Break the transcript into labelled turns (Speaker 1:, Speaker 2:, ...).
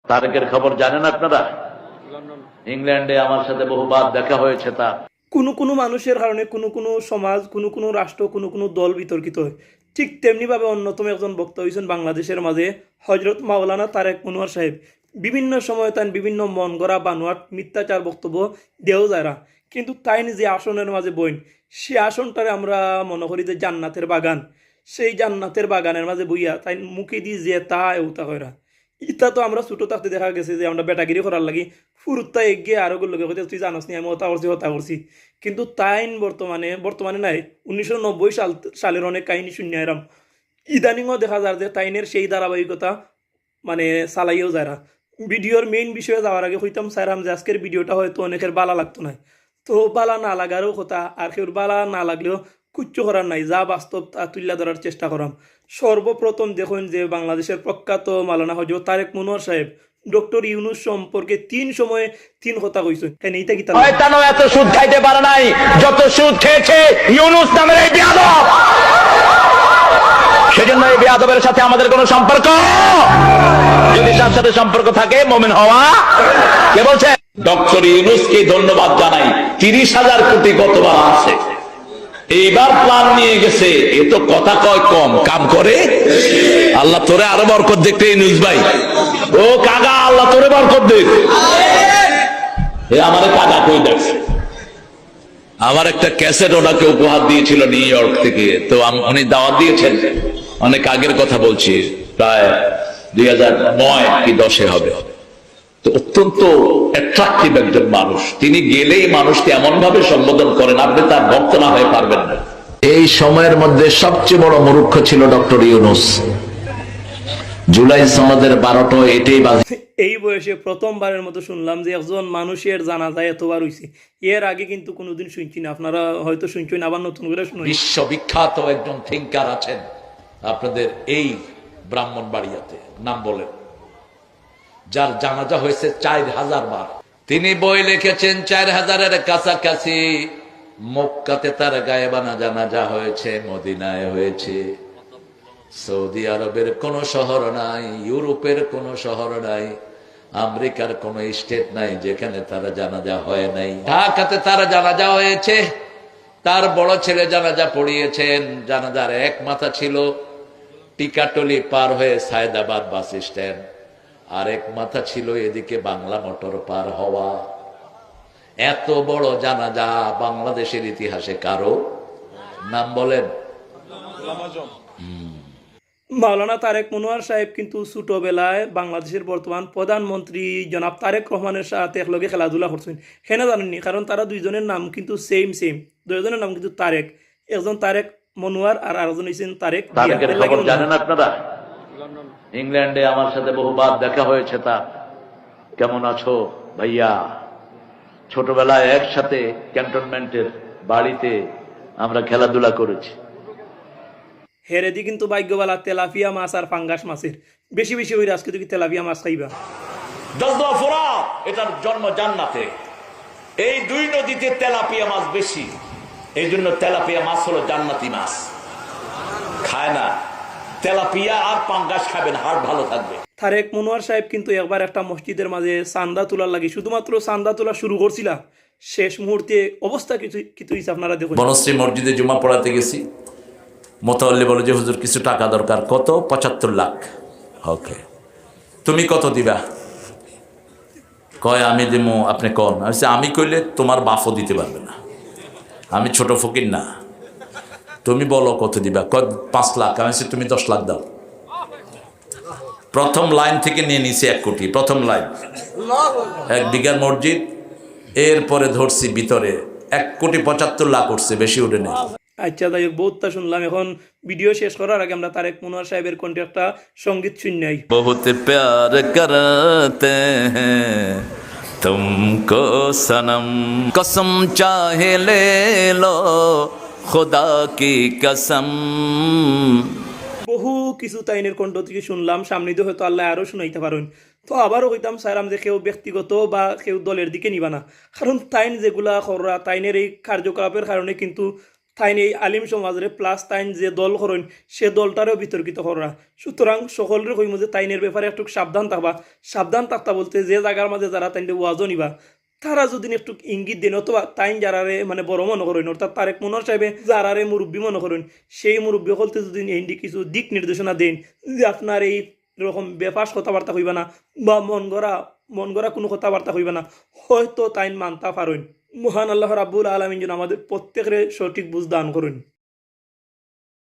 Speaker 1: তারেকের খবর জানেন আপনারা? ইংল্যান্ডে আমার সাথে বহুবার দেখা হয়েছে। তা
Speaker 2: কোনো মানুষের কারণে কোনো সমাজ কোনো রাষ্ট্র কোনো দল বিতর্কিত হয়। ঠিক তেমনিভাবে অন্যতম একজন বক্তা হয়েছেন বাংলাদেশের মাঝে হজরত মাওলানা তারেক মনোয়ার সাহেব। বিভিন্ন সময় তাই বিভিন্ন মন গড়া বানোয়াট মিথ্যাচার বক্তব্য দেও যায়রা, কিন্তু তাই যে আসনের মাঝে বইন, সে আসনটারে আমরা মনে করি যে জান্নাতের বাগান। সেই জান্নাতের বাগানের মাঝে বইয়া তাই মুখে দিয়ে যে তা এউতা কয়রা। ইটা তো আমরা ছোটো থাকতে দেখা গেছে যে আমরা বেটাগিরি করার লাগি ফুরুত্তা এগিয়ে আরো লোকে হইতে তুই জানাস নি আমি হতা করছি। কিন্তু তাইন বর্তমানে নাই 1990 সালের অনেক কাহিনী শুনে এরাম। ইদানিংও দেখা যায় যে তাইনের সেই ধারাবাহিকতা মানে চালাইও যারা। ভিডিওর মেইন বিষয়ে যাওয়ার আগে হইতাম চাইরাম যে আজকের ভিডিওটা হয়তো অনেকের বালা লাগতো না। তো বালা না লাগারও কথা, আর কেউ বালা না লাগলেও কুচ্ছ করার নাই, যা বাস্তব তা তুল্লা ধরার চেষ্টা করাম। সর্বপ্রথম দেখুন যে বাংলাদেশের প্রখ্যাত মাওলানা হযরত তারেক মনোয়ার সাহেব ডক্টর ইউনূস সম্পর্কে 3 সময়ে 3 কথা কইছেন। কেন এইটা কি
Speaker 1: শয়তানও এত সুদ খাইতে পারে নাই যত সুদ খেয়েছে ইউনূস নামের এই বেয়াদব। সেজন্য এই বেয়াদবের সাথে আমাদের কোনো সম্পর্ক, যদি তার সাথে সম্পর্ক থাকে মুমিন হওয়া। কে বলছে? ডক্টর ইউনূসকে ধন্যবাদ জানাই, 30,000 কোটি গতবার আছে, এইবার প্ল্যান নিয়ে গেছে। এ তো কথা কয় কম, কাম করে। আল্লাহ তোরে আরো বরকত দেখতে ইউনূস ভাই। ও কাগা, আল্লাহ তোরে বরকত দেখ। এ আমারে কাগা কই দেখছে। আমার একটা ক্যাসেট ওনাকে উপহার দিয়েছিল নিউ ইয়র্ক থেকে। তো উনি দাওয়াত দিয়েছেন, অনেক আগের কথা বলছি, প্রায় 2009 কি 10 হবে। তো অত্যন্ত অ্যাট্রাকটিভ একজন মানুষ। তিনি গেলেই মানুষকে এমন ভাবে সম্বোধন করেন, আপনি তার ভক্ত না হয়ে পারবেন না। এই সময়ের মধ্যে সবচেয়ে বড় মূর্খ ছিল ডক্টর ইউনূস। জুলাই সনদের 12টা এটাই বাজে।
Speaker 2: এই বয়সে প্রথমবারের মতো শুনলাম যে একজন মানুষের জানাজায় এতবার হইছে। এর আগে কিন্তু কোনোদিন শুনছি না। আপনারা হয়তো শুনছেন, আবার নতুন করে শুনুন।
Speaker 1: বিশ্ববিখ্যাত একজন থিঙ্কার আছেন আপনাদের এই ব্রাহ্মণবাড়িয়াতে, নাম বলেন, যার জানাজা হয়েছে 4000 বার। তিনি বই লিখেছেন 4000-এর কাছাকাছি। মক্কাতে তার গায়েবানা জানাজা হয়েছে, মদিনায় হয়েছে, সৌদি আরবের কোন শহর নাই, ইউরোপের কোন শহর নাই, আমেরিকার কোন স্টেট নাই যেখানে তারা জানাজা হয় নাই। ঢাকাতে তারা জানাজা হয়েছে, তার বড় ছেলে জানাজা পড়িয়েছেন। জানাজার এক মাথা ছিল টিকাটলি পার হয়ে সায়দাবাদ বাস স্ট্যান্ড, আরেক মাথা ছিল এদিকে বাংলা মোটর পার হওয়া। এত বড় জানাজা বাংলাদেশের ইতিহাসে কারো নাম বলেন?
Speaker 2: মাওলানা তারেক মনোয়ার সাহেব কিন্তু ছোটবেলায় বাংলাদেশের বর্তমান প্রধানমন্ত্রী জনাব তারেক রহমানের সাথে একলগে খেলাধুলা করছেন। কেন জানেননি? কারণ তারা দুইজনের নাম কিন্তু সেম। দুইজনের নাম কিন্তু তারেক। একজন তারেক মনোয়ার আর আরেকজন হচ্ছেন তারেক।
Speaker 1: তারেকের খবর জানেন আপনারা? ইংল্যান্ডে আমার সাথে বহুবার দেখা হয়েছে। তা কেমন আছো ভাইয়া? ছোটবেলায় একসাথে ক্যান্টনমেন্টের বাড়িতে আমরা খেলাধুলা করেছি।
Speaker 2: হেরেদি কিন্তু ভাগ্যবালা তেলাপিয়া মাছ আর ফাঙ্গাস মাছের বেশি হইলে আজকে তুমি তেলাপিয়া মাছ খাইবা।
Speaker 1: দজলা ফোরাত, এটার জন্ম জান্নাতে। এই দুই নদীতে তেলাপিয়া মাছ বেশি, এই জন্য তেলাপিয়া মাছ হলো জান্নাতি মাছ। খায় না তেলাপিয়া আর পাঙ্গাস খাবেন, হাড় ভালো থাকবে।
Speaker 2: তারেক মনোয়ার সাহেব কিন্তু একবার একটা মসজিদের মাঝে চান্দা তোলার লাগি শুধুমাত্র চান্দা তোলা শুরু করছিল। শেষ মুহূর্তে অবস্থা কিছু হয়েছে, আপনারা দেখুন।
Speaker 3: বনশ্রী মসজিদে জুমা পড়াতে গেছি, মোতাল্লি বলে যে হুজুর কিছু টাকা দরকার। কত? 75 লাখ। ওকে, তুমি কত দিবা? কয় আমি দেবো, আপনি কন। আমি কইলে তোমার বাপও দিতে পারবে না, আমি ছোট ফকির না, তুমি বলো কত দিবা। কয় 5 লাখ। আমি তুমি 10 লাখ দাও। প্রথম লাইন থেকে নিয়ে নিছি 1 কোটি। প্রথম লাইন 1 বিঘার মসজিদ। এরপরে ধরছি ভিতরে 1,75,00,000 উঠছে, বেশি উঠে নেই।
Speaker 2: আচ্ছা, যাই হোক, বহুতটা শুনলাম। এখন ভিডিও শেষ করার আগে আমরা তারেক মনোয়ার সাহেবের কণ্ঠে একটা সঙ্গীত শুনি।
Speaker 3: বহুত প্যার করতে হ্যাঁ তুমকো সনম, কসম চাহে লে লো খুদা কি কসম।
Speaker 2: বহু কিছু তাইনের কণ্ঠ থেকে শুনলাম, সামনে দিয়ে হয়তো আল্লাহ আরও শুনাইতে পারেন। তো আবারও হইতাম চাইলাম যে কেউ ব্যক্তিগত বা কেউ দলের দিকে নিবা না, কারণ তাইন যেগুলা খররা তাইনের এই কার্যকলাপের কারণে কিন্তু তাইন এই আলিম সমাজরে প্লাস তাইন যে দল করেন সে দলটারও বিতর্কিত করা। সুতরাং সকলের কইম যে তাইনের ব্যাপারে একটু সাবধান থাকবা। সাবধান থাকতা বলতে যে জায়গার মাঝে যারা তাইন ওয়াজও নিবা তারা যদি একটু ইঙ্গিত দেন, অথবা তাইন যারারে মানে বড় মনে করেন, অর্থাৎ তারেক মনোহর সাহেবে যারারে মুরব্বী মনে করেন, সেই মুরব্বী হলতে যদি এই কিছু দিক নির্দেশনা দেন যে আপনার এই রকম বেফাস কথাবার্তা হইবা না বা মন গড়া কোনো কথাবার্তা হইবা না, হয়তো তাইন মানতা পারেন। মহান আল্লাহ রাব্বুল আলামিন যেন আমাদের প্রত্যেকের সঠিক বুঝ দান করেন।